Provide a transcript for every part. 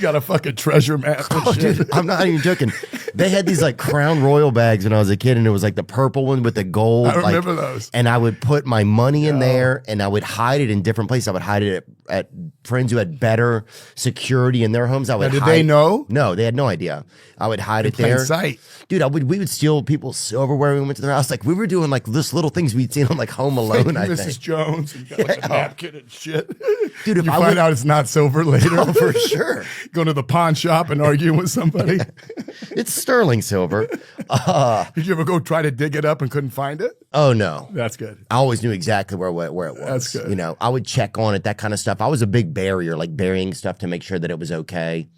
Got a fucking treasure map. Oh, dude, I'm not even joking. They had these like Crown Royal bags when I was a kid, and it was like the purple one with the gold. I remember those. And I would put my money in there, and I would hide it in different places. I would hide it at friends who had better security in their homes. Did they know? No, they had no idea. I would hide it there. Sight. Dude, we would steal people's silverware when we went to their house. Like we were doing like this little things we'd seen on like Home Alone. I Mrs. think. Jones, and you got like a napkin and shit. Dude, if you I find out it's not silver later, Oh, for sure. Going to the pawn shop and arguing with somebody. It's sterling silver. Did you ever go try to dig it up and couldn't find it? Oh no, that's good. I always knew exactly where it was. That's good. You know, I would check on it, that kind of stuff. I was a big barrier, like burying stuff to make sure that it was okay.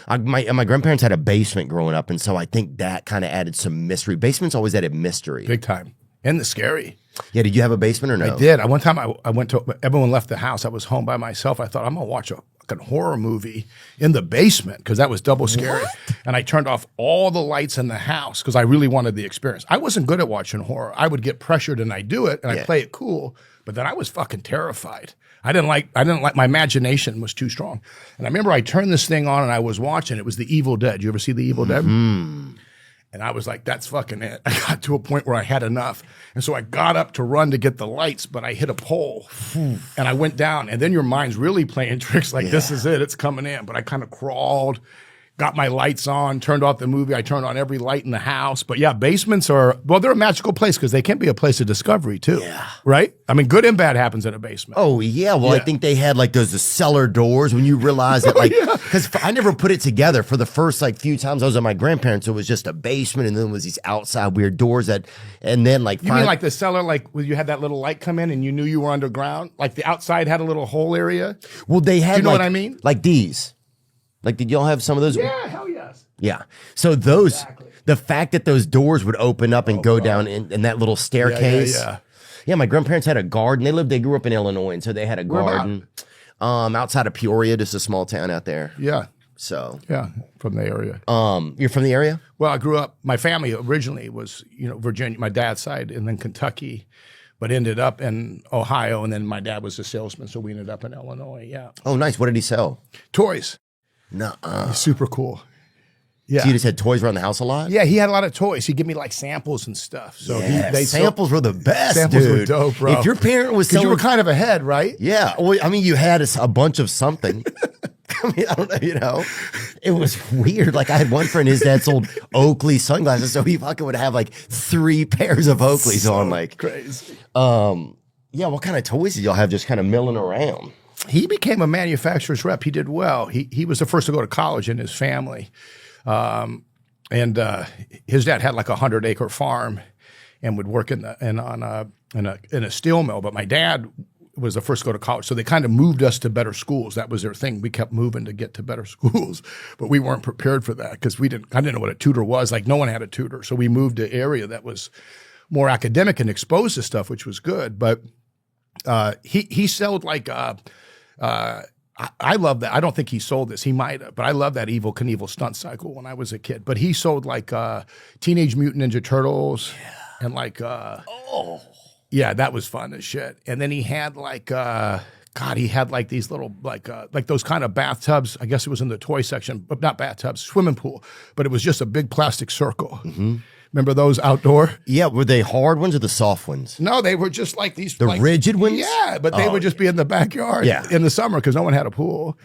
My grandparents had a basement growing up, and so I think that kind of added some mystery. Basements always added mystery, big time, and the scary. Yeah, did you have a basement or no? I did. One time I went to, everyone left the house. I was home by myself. I thought, I'm going to watch a fucking horror movie in the basement because that was double scary. What? And I turned off all the lights in the house because I really wanted the experience. I wasn't good at watching horror. I would get pressured and I do it and I play it cool, but then I was fucking terrified. I didn't like, my imagination was too strong. And I remember I turned this thing on and I was watching, it was The Evil Dead. You ever see The Evil Dead? And I was like, that's fucking it. I got to a point where I had enough. And so I got up to run to get the lights, but I hit a pole and I went down. And then your mind's really playing tricks like, this is it, it's coming in. But I kind of crawled, got my lights on, turned off the movie. I turned on every light in the house. But yeah, basements are, well, they're a magical place because they can be a place of discovery too. Yeah. Right? I mean, good and bad happens in a basement. Oh, yeah. Well, I think they had like the cellar doors when you realize that, like, because I never put it together for the first like few times I was at my grandparents. It was just a basement and then it was these outside weird doors that, and then like. You mean like the cellar, like where you had that little light come in and you knew you were underground? Like the outside had a little hole area? Well, they had, you know like, what I mean? Like these. Like, did y'all have some of those? Yeah, hell yes. Yeah. So those, the fact that those doors would open up and go down in that little staircase. Yeah, my grandparents had a garden. They grew up in Illinois, and so they had a garden outside of Peoria, just a small town out there. Yeah. So. Yeah, from the area. You're from the area? Well, I grew up, my family originally was, Virginia, my dad's side, and then Kentucky, but ended up in Ohio, and then my dad was a salesman, so we ended up in Illinois, yeah. Oh, nice. What did he sell? Toys. Nuh-uh. Super cool. Yeah. So you just had toys around the house a lot? Yeah, he had a lot of toys. He'd give me like samples and stuff. So samples were the best, samples dude. were dope, bro. If your parent was selling, you were kind of ahead, right? Yeah. Well, I mean, you had a bunch of something. I mean, I don't know, it was weird. Like I had one friend, his dad sold Oakley sunglasses, so he fucking would have like 3 pairs of Oakleys on, like crazy. Yeah. What kind of toys did y'all have just kind of milling around? He became a manufacturer's rep. He did well. He was the first to go to college in his family. And his dad had like a 100-acre farm and would work in a steel mill. But my dad was the first to go to college. So they kind of moved us to better schools. That was their thing. We kept moving to get to better schools, but we weren't prepared for that because I didn't know what a tutor was. Like no one had a tutor. So we moved to an area that was more academic and exposed to stuff, which was good. But he sold like I love that. I don't think he sold this. He might have, but I love that Evel Knievel stunt cycle when I was a kid. But he sold like Teenage Mutant Ninja Turtles and like yeah, that was fun as shit. And then he had like he had like these little like those kind of bathtubs. I guess it was in the toy section, but not bathtubs, swimming pool. But it was just a big plastic circle. Mm-hmm. Remember those outdoor? Yeah, were they hard ones or the soft ones? No, they were just like these. The rigid ones? Yeah, but they would just be in the backyard in the summer because no one had a pool.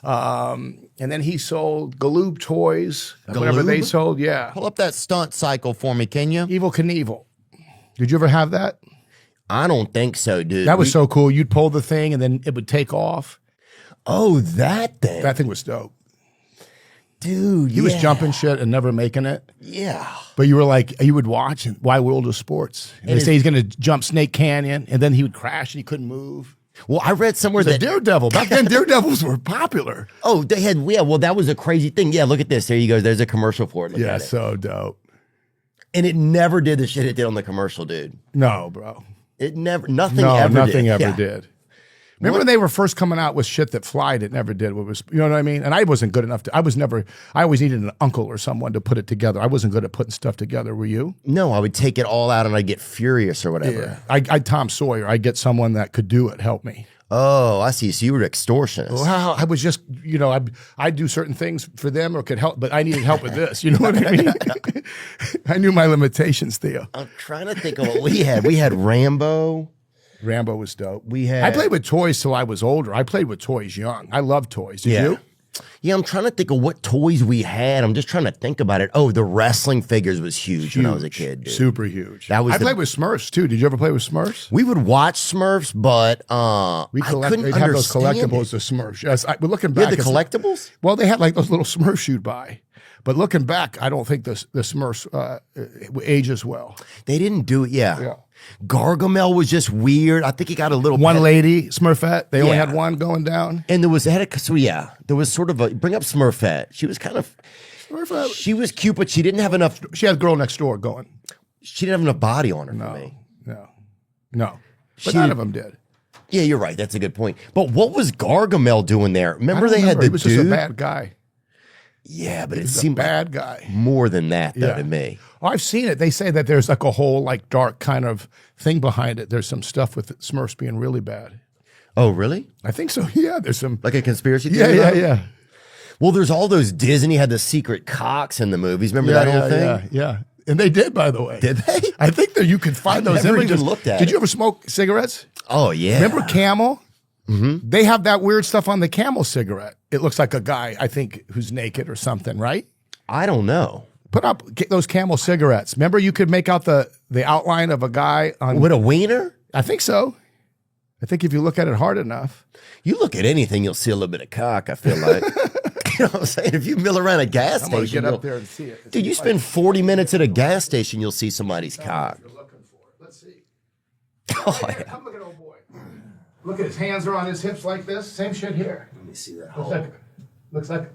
And then he sold Galoob toys, whatever they sold, Pull up that stunt cycle for me, can you? Evel Knievel. Did you ever have that? I don't think so, dude. That was so cool. You'd pull the thing and then it would take off. Oh, that thing. That thing was dope. Dude, he was jumping shit and never making it. Yeah. But you were like, you would watch and Why World of Sports. And they say he's going to jump Snake Canyon and then he would crash and he couldn't move. Well, I read somewhere that Daredevil. Back then, Daredevils were popular. Oh, they had, well, that was a crazy thing. Yeah, look at this. There you go. There's a commercial for it. Look at it. So dope. And it never did the shit it did on the commercial, dude. No, bro. It never, nothing ever did. Remember when they were first coming out with shit that flied? It never did. You know what I mean? And I wasn't good enough to, I always needed an uncle or someone to put it together. I wasn't good at putting stuff together. Were you? No, I would take it all out and I'd get furious or whatever. Yeah. I'd Tom Sawyer. I'd get someone that could do it, help me. Oh, I see. So you were extortionist. Well, I was just, I'd do certain things for them or could help, but I needed help with this. You know what I mean? I knew my limitations, Theo. I'm trying to think of what we had. We had Rambo. Rambo was dope. I played with toys till I was older. I played with toys young. I loved toys. Did you? Yeah, I'm trying to think of what toys we had. I'm just trying to think about it. Oh, the wrestling figures was huge when I was a kid, dude. Super huge. I played with Smurfs too. Did you ever play with Smurfs? We would watch Smurfs, but we couldn't have those understand collectibles of Smurfs. Yes, we're looking back. the collectibles? Well, they had like those little Smurfs you'd buy. But looking back, I don't think the Smurfs ages well. They didn't do it, yeah. Gargamel was just weird. I think he got a little one lady Smurfette. They only had one going down, and there was there was sort of a bring up Smurfette. She was kind of Smurfette. She was cute, but she didn't have enough. She had Girl Next Door going. She didn't have enough body on her for me. No. But none of them did. Yeah, you're right. That's a good point. But what was Gargamel doing there? Remember they had the He was just a bad guy. Yeah, but it seemed a bad guy. More than that, though, to me. Oh, I've seen it. They say that there's like a whole like dark kind of thing behind it. There's some stuff with Smurfs being really bad. Oh, really? I think so. Yeah, there's some like a conspiracy theory. Yeah. Well, there's all those Disney had the secret cocks in the movies. Remember that whole thing? Yeah. And they did, by the way. Did they? I think that you could find those never images. Even looked at Did you ever smoke cigarettes? Oh yeah. Remember Camel? Mm-hmm. They have that weird stuff on the Camel cigarette. It looks like a guy, I think, who's naked or something, right? I don't know. Put up those Camel cigarettes. Remember, you could make out the outline of a guy on with a wiener. I think so. I think if you look at it hard enough, you look at anything, you'll see a little bit of cock. I feel like. You know what I'm saying? If you mill around a gas station, I'm gonna get up there and see it. Dude, you spend 40 minutes at a gas station, you'll see somebody's cock. You're looking for it. Let's see. Oh, yeah. Come look at old boy. Look at his hands are on his hips like this. Same shit here. Let me see that. Looks like,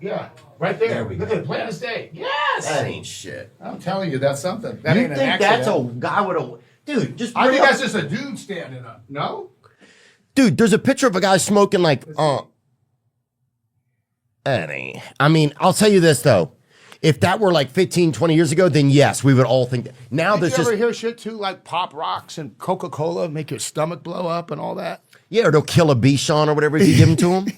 right there. There we Look go. at it, plain as day. Yes! That ain't shit. I'm telling you, that's something. That You ain't an think accident. that's a guy with a... Dude, just... I think that's just a dude standing up. No? Dude, there's a picture of a guy smoking like... Eddie. I mean, I'll tell you this, though. If that were like 15, 20 years ago, then yes, we would all think that. Now there's just... Did you ever hear shit, too, like Pop Rocks and Coca-Cola make your stomach blow up and all that? Yeah, or they'll kill a Bichon or whatever if you give them to him.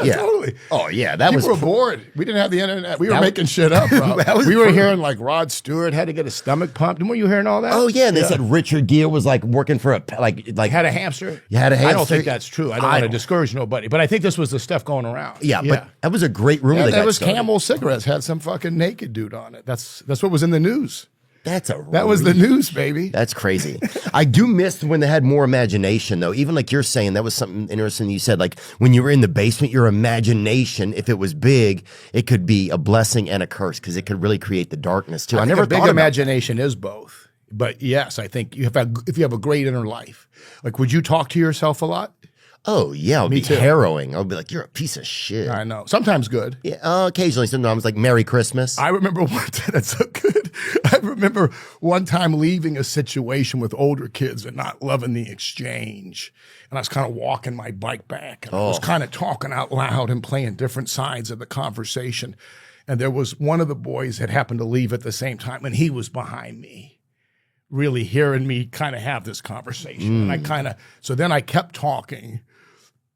Yeah, totally. Oh, yeah, that was... We were bored. We didn't have the internet. We were making shit up, bro. We were hearing like Rod Stewart had to get a stomach pumped. Weren't you hearing all that? Oh, yeah, and they said Richard Gere was like working for a... like had a hamster? You had a hamster? I don't think that's true. I don't want to discourage nobody, but I think this was the stuff going around. Yeah, but that was a great rumor. Yeah, that was Camel cigarettes had some fucking naked dude on it. That's what was in the news. That was the news, baby. That's crazy. I do miss when they had more imagination, though. Even like you're saying, that was something interesting you said. Like when you were in the basement, your imagination, if it was big, it could be a blessing and a curse because it could really create the darkness too. I never big thought imagination is both. But yes, I think if you have a great inner life, like would you talk to yourself a lot? Oh yeah, it'll be too. Harrowing. I'll be like, you're a piece of shit. I know. Sometimes good. Yeah, occasionally. Sometimes like Merry Christmas. I remember one time, that's so good. I remember one time leaving a situation with older kids and not loving the exchange. And I was kind of walking my bike back. And I was kind of talking out loud and playing different sides of the conversation. And there was one of the boys that happened to leave at the same time, and he was behind me, really hearing me kind of have this conversation. And so then I kept talking,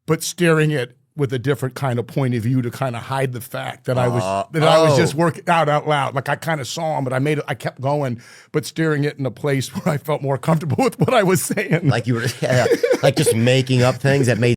but steering it with a different kind of point of view to kind of hide the fact that I was just working out loud. Like I kind of saw him, but I kept going, but steering it in a place where I felt more comfortable with what I was saying. Like you were like just making up things that made